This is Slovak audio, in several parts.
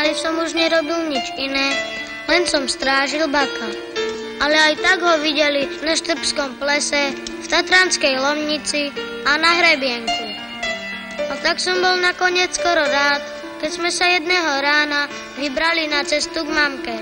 Pomaly som už nerobil nič iné, len som strážil Baka. Ale aj tak ho videli na Štrbskom plese, v Tatranskej Lomnici a na hrebienku. A tak som bol nakoniec skoro rád, keď sme sa jedného rána vybrali na cestu k mamke.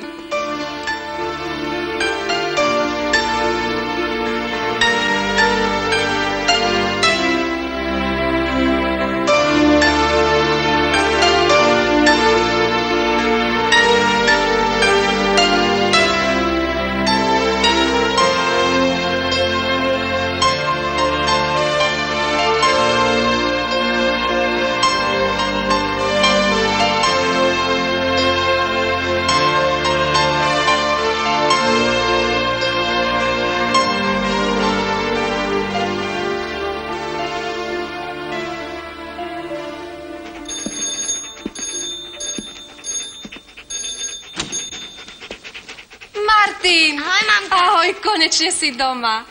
Ahoj, mamka. Ahoj, konečne si doma.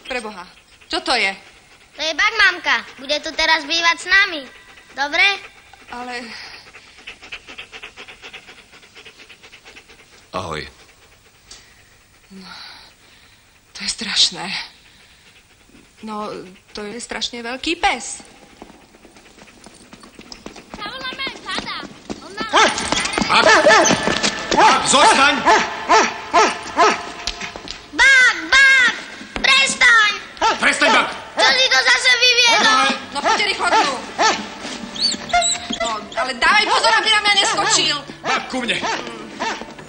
Preboha, čo to je? To je Bak, mamka. Bude tu teraz bývať s nami. Dobre? Ale... Ahoj. No, to je strašné. No, to je strašne veľký pes. Zavoláme aj Pada. Bak, zostaň! Bak! Prestaň! Prestaň, Bak! Čo si to zase vyviedol? No, poďte rýchlo tu. No, ale dávaj pozor, aby na mňa neskočil. Bak, ku mne.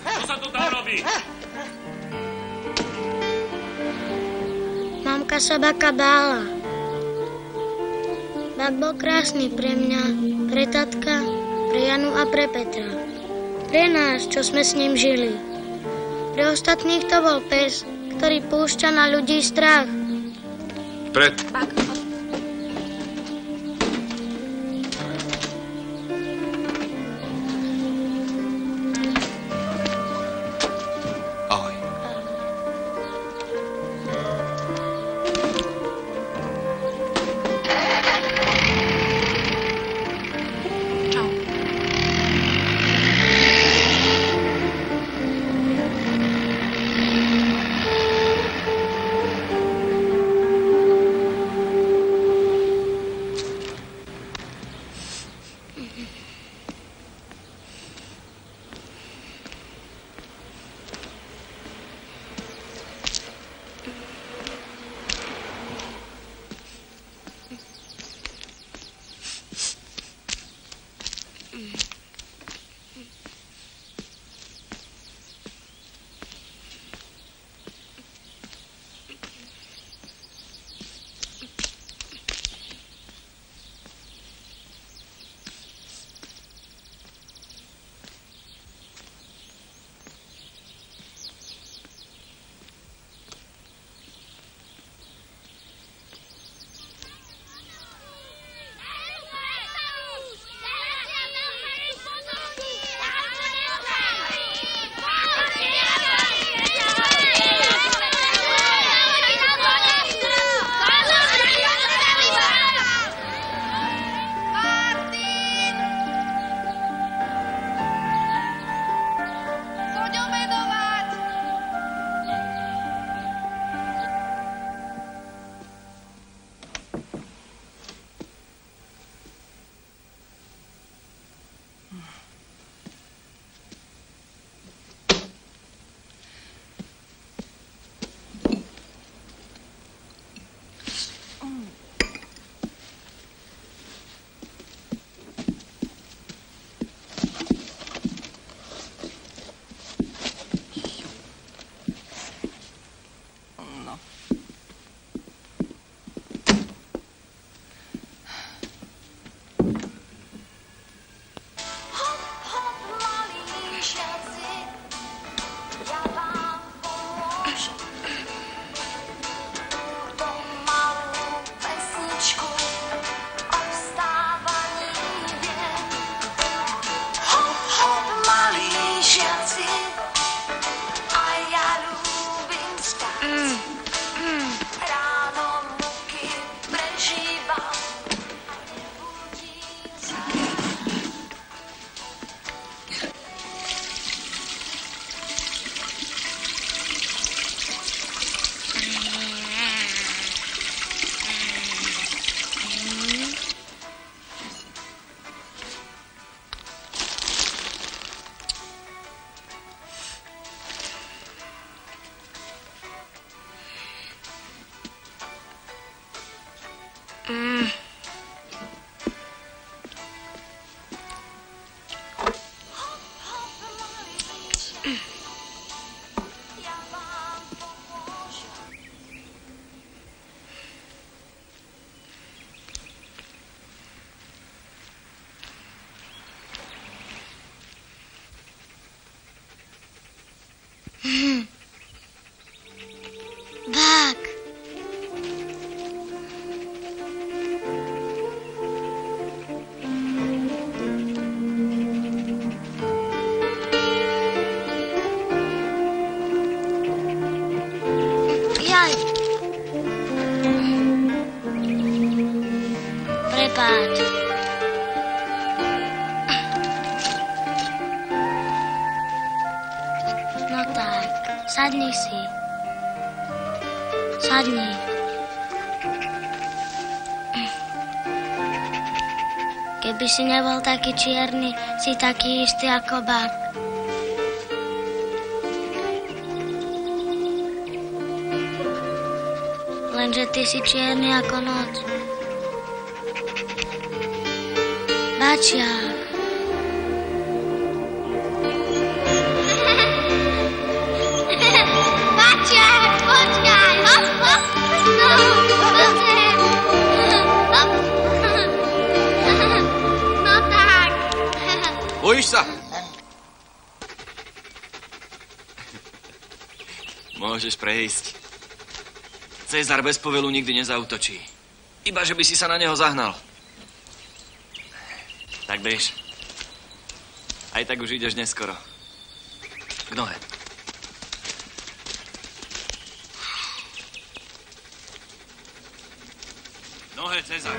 Čo sa tu tam robí? Mamka sa Baka bála. Bak bol krásny pre mňa, pre tatka, pre Janu a pre Petra. Pre nás, čo sme s ním žili. Pre ostatných to bol pes, ktorý púšťa na ľudí strach. Pred. Bak, Ahoj. Čau. Sadni si. Sadni. Keby si nebol taký čierny, si taký istý ako Bak. Lenže ty si čierny ako noc. Bačiak. Bačiak, počkaj, hop, hop. No, pozriem. Hop. No tak. Bojíš sa? Môžeš prejsť. Cezar bez povelu nikdy nezautočí. Iba, že by si sa na neho zahnal. Tak bež. Aj tak už ideš neskoro. K nohe. Nohe, Cezar.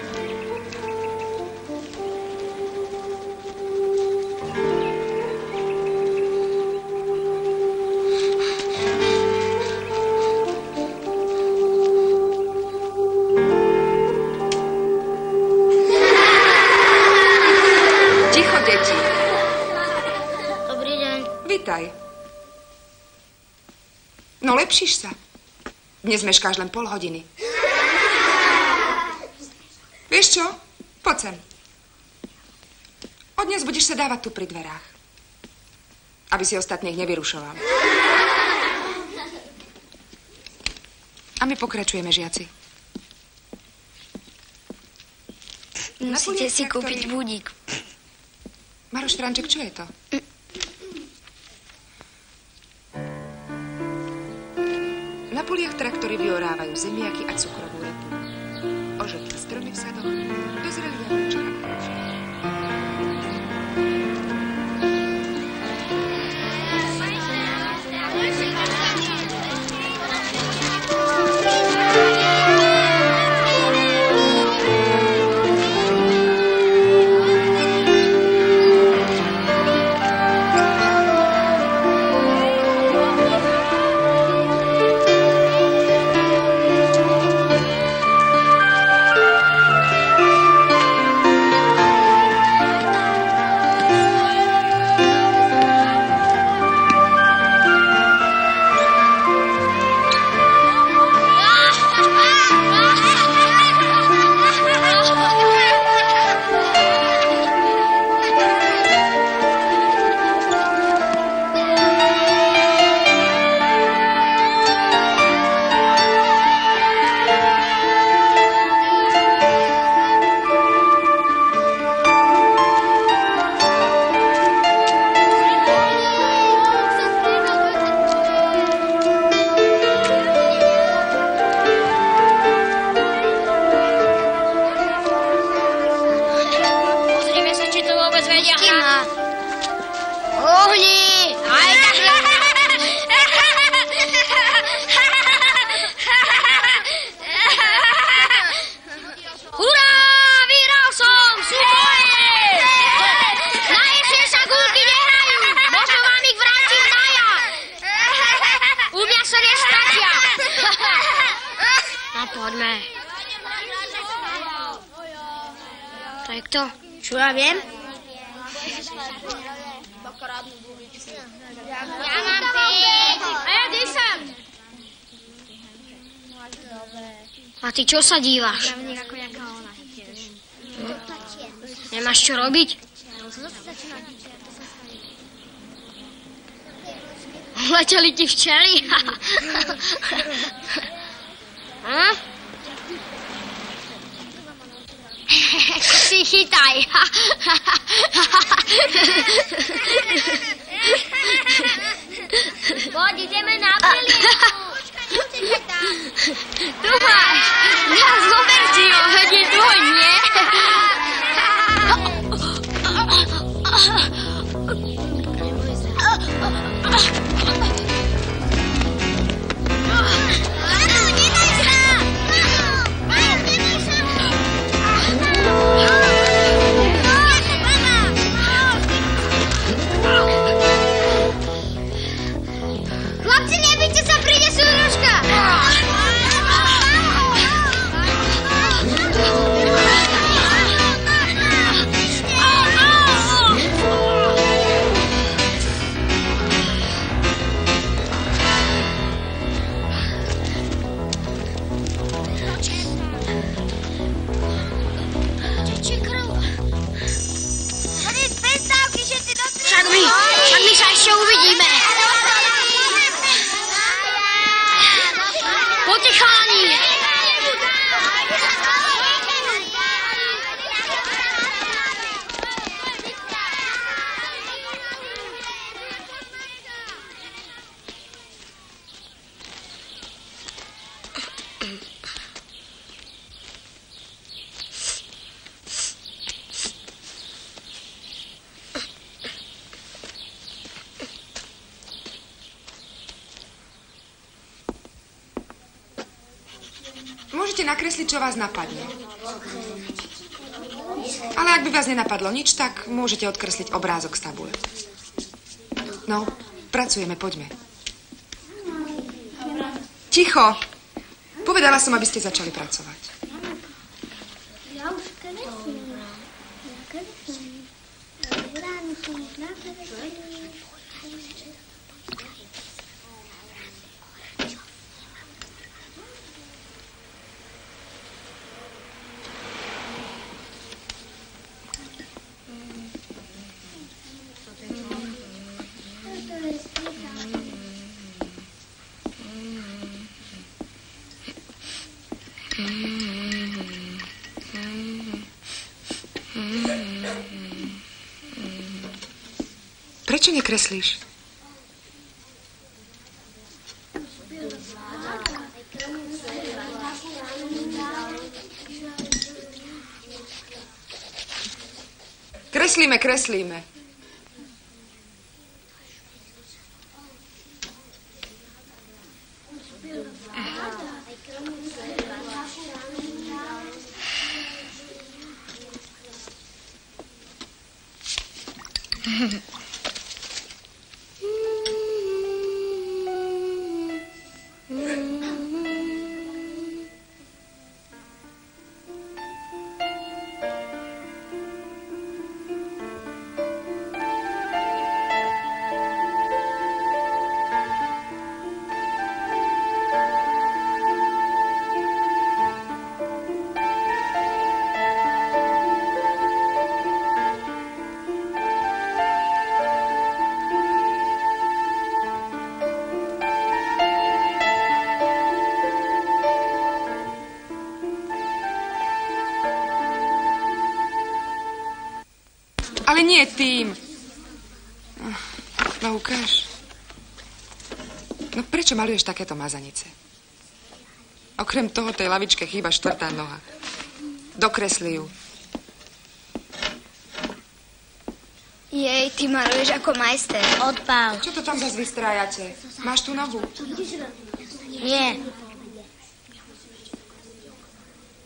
Vítaj. No, lepšíš sa. Dnes meškáš len pol hodiny. Vieš čo? Poď sem. Od dnes budeš sa dávať tu pri dverách. Aby si ostatných nevyrušoval. A my pokračujeme, žiaci. Musíte si kúpiť budík. Maroš Franček, čo je to? Na poliach traktory vyorávajú zemiaky a cukrovú repu. Ožetli stromy v sadoch, dozreli jablčka. Čo ja viem? Ja mám 5. A ja 10. A ty čo sa díváš? Nemáš čo robiť? Leteli ti včely? Si chytaj. Poď, ideme na piliečku. Tu máš. Ja zober si ho, veď je tvoj, nie? Chlapci, nebyť Môžete nakresliť, čo vás napadne. Ale ak by vás nenapadlo nič, tak môžete odkresliť obrázok z tabule. No, pracujeme, poďme. Ticho! Povedala som, aby ste začali pracovať. Prečo nekreslíš? Kreslíme. Ale nie tým. No ukáž. No prečo maluješ takéto mazanice? Okrem toho tej lavičke chýba štvrtá noha. Dokresli ju. Jej, ty maluješ ako majster. Odpál. Čo to tam zase vystrájate? Máš tú nohu? Nie.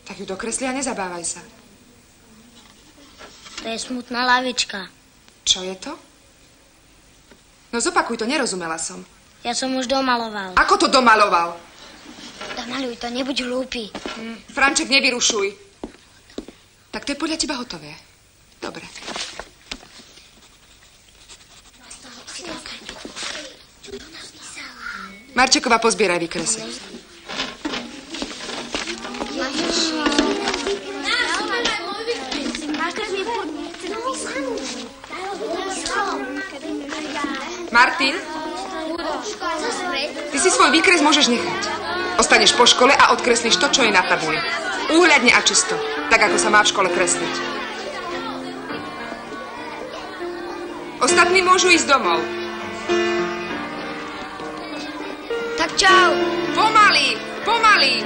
Tak ju dokresli a nezabávaj sa. To je smutná lavička. Čo je to? No zopakuj to, nerozumela som. Ja som už domaloval. Ako to domaloval? Domaluj to, nebuď hlúpy. Franček, nevyrušuj. Tak to je podľa teba hotové. Dobre. Marčeková, pozbieraj výkresy. Martin, ty si svoj výkres môžeš nechať. Ostaneš po škole a odkreslíš to, čo je na tabuli. Úhľadne a čisto, tak ako sa má v škole kresliť. Ostatní môžu ísť domov. Tak čau. Pomaly, pomaly.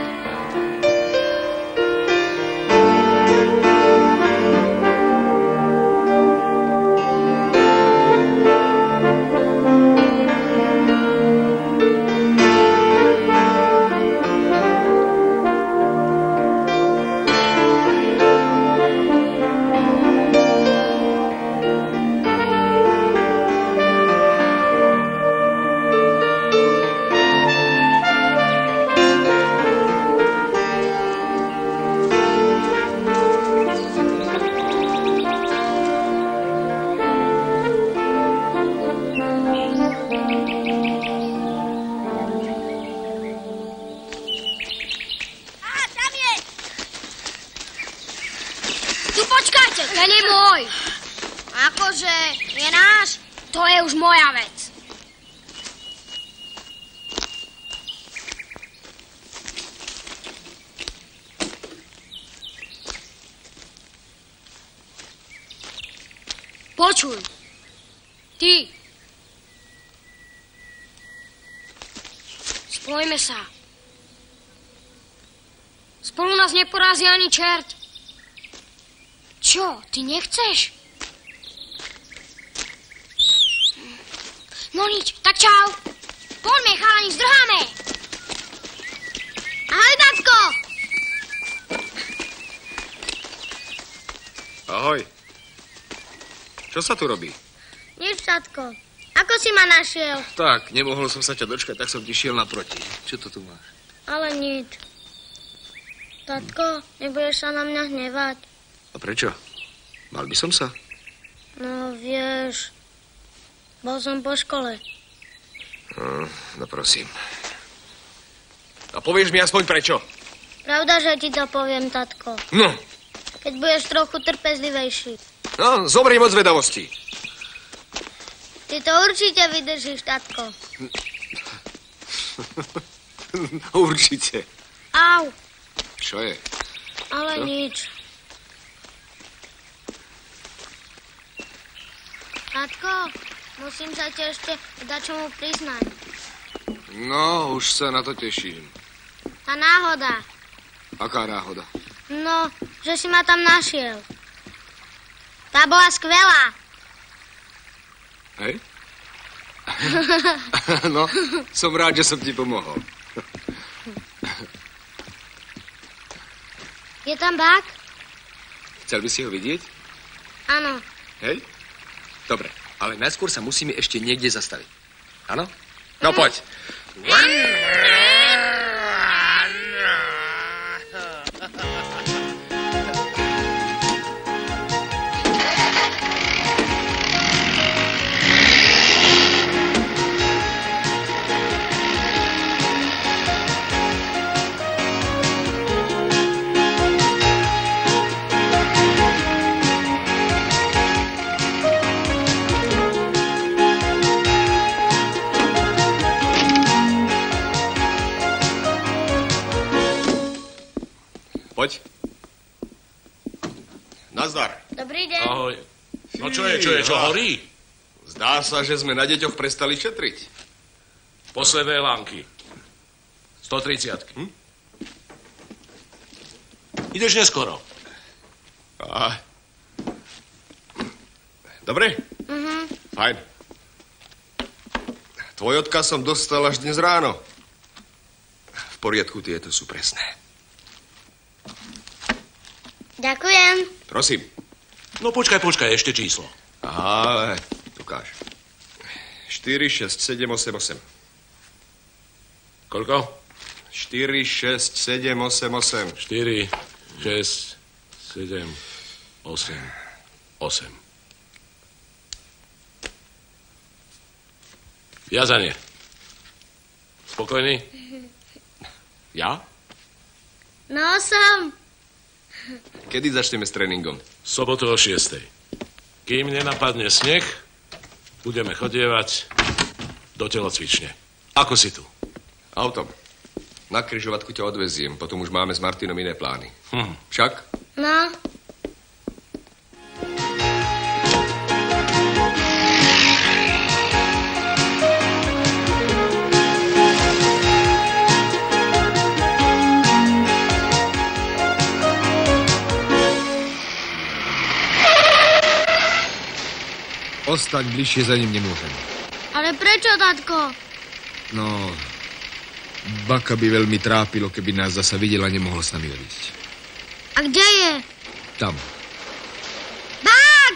Počuj. Ty. Spojme sa. Spolu nás neporazí ani čert. Čo, ty nechceš? No nič, tak čau. Poďme, chalani, zdrháme. Ahoj, tatko. Ahoj. Čo sa tu robí? Nič, tatko. Ako si ma našiel? Tak, nemohol som sa ťa dočkať, tak som ti šiel naproti. Čo to tu máš? Ale nič. Tatko, nebudeš sa na mňa hnevať? A prečo? Mal by som sa? No, vieš, bol som po škole. No prosím. A povieš mi aspoň prečo? Pravda, že ti to poviem, tatko. No. Keď budeš trochu trpezlivejší. No, zoberiem od zvedavosti. Ty to určite vydržíš, tatko. Určite. Au. Čo je? Ale Čo? nič. Tatko, musím sa ti ešte dačomu priznať. No, už sa na to teším. Tá náhoda. Aká náhoda? No, že si ma tam našiel. Tá bola skvelá. Hej? No, som rád, že som ti pomohol. Je tam bák? Chcel by si ho vidieť? Áno. Hej? Dobre, ale najskôr sa musíme ešte niekde zastaviť. Áno? No poď. Poď. Nazdar. Dobrý deň. Ahoj. No čo je, čo horí? Zdá sa, že sme na deťoch prestali šetriť. Posledné lánky. 130. Ideš neskoro. Dobre? Fajn. Tvoj odkaz som dostal až dnes ráno. V poriadku, tieto sú presné. Ďakujem. Prosím. No počkaj, ešte číslo. Ale, ukáž. 4, 6, 7, 8, 8. Koľko? 4, 6, 7, 8, 8. 4, 6, 7, 8, 8. Viazanie. Spokojný? Ja? No som. Kedy začneme s tréningom? Sobotu o 6. Kým nenapadne sneh, budeme chodievať do telocvične. Ako si tu? Autom. Na križovatku ťa odveziem, potom už máme s Martinom iné plány. Však? No. Ostať bližšie za ním nemôžem. Ale prečo, tatko? No, Baka by veľmi trápilo, keby nás zasa videla a nemohol s nami odísť. A kde je? Tam. Bák!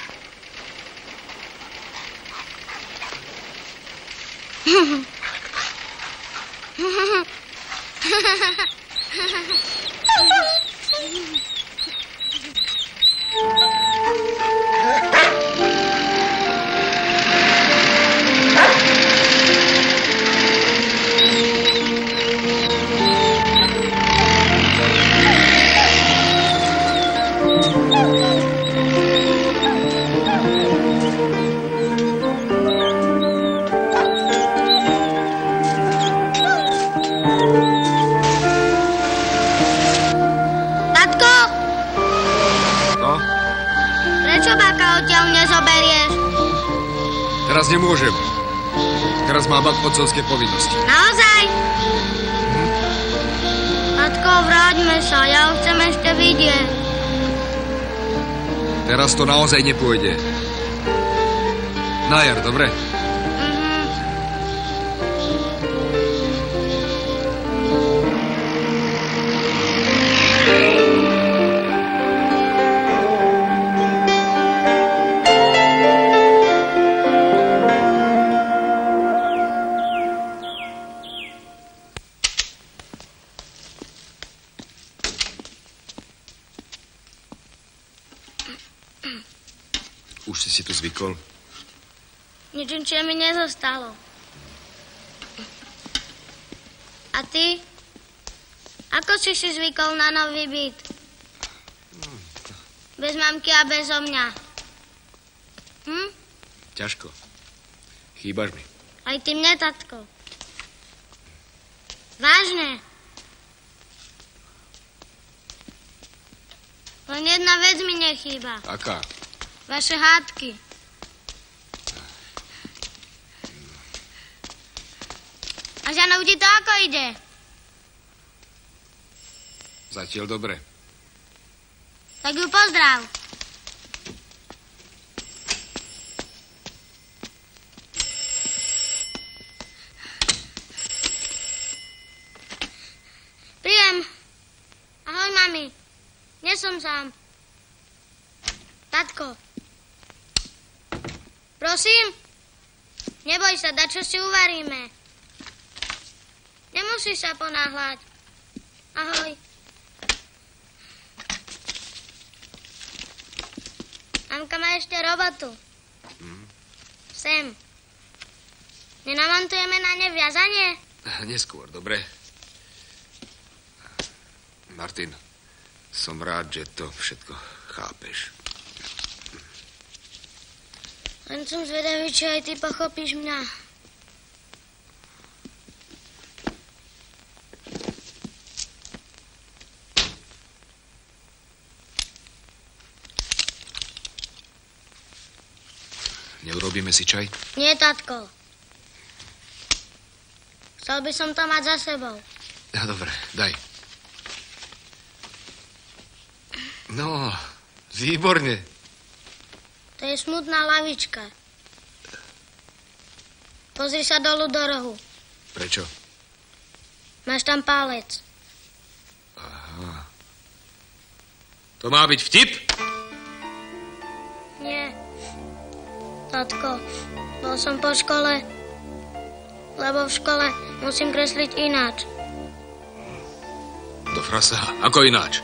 Teraz nemôžem. Teraz má Bak otcovské povinnosti. Naozaj? Tatko, vráťme sa, ja ho chcem ešte vidieť. Teraz to naozaj nepôjde. Na jar, dobre? tu zvykol? Ničím, čo mi nezostalo. A ty? Ako si zvykol na nový byt? Bez mamky a bezo mňa. Ťažko. Chýbaš mi. Aj ty mne, tatko. Vážne. Len jedna vec mi nechýba. Aká? Vaše hádky. A Žanou ti to ako ide? Zatiaľ dobre. Tak ju pozdrav. Príjem. Ahoj, mami. Nie som sám. Tatko. Prosím? Neboj sa, dačo si uvaríme. Nemusíš sa ponáhľať. Ahoj. Mamka má ešte robotu. Sem. Nenamantujeme na ne viazanie? Neskôr, dobre. Martin, som rád, že to všetko chápeš. Len som zvedavý, či aj ty pochopíš mňa. Neurobíme si čaj? Nie, tatko. Chcel by som to mať za sebou. No, dobre, daj. No, výborne. To je smutná lavička. Pozri sa dolu do rohu. Prečo? Máš tam pálec. Aha. To má byť vtip? Nie. Tatko, bol som po škole, lebo v škole musím kresliť ináč. Do frasa, ako ináč?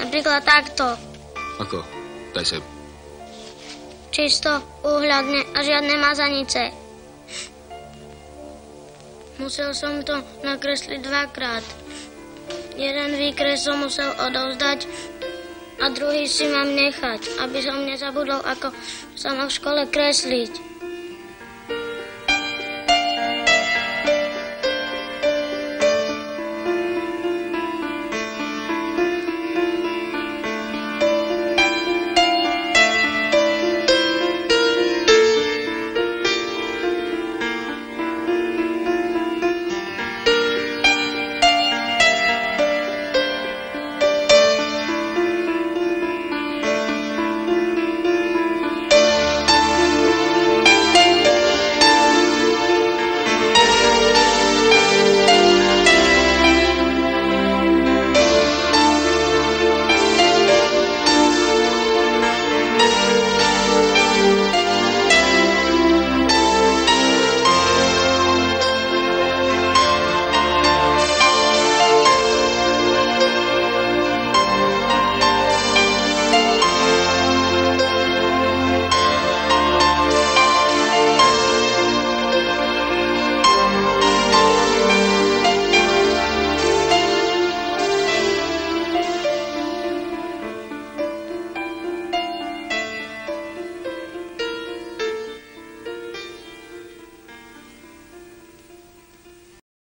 Napríklad takto. Ako? Daj sem. Čisto, úhľadne a žiadne mazanice. Musel som to nakresliť dvakrát. Jeden výkres som musel odovzdať a druhý si mám nechať, aby som nezabudol, ako sa má v škole kresliť.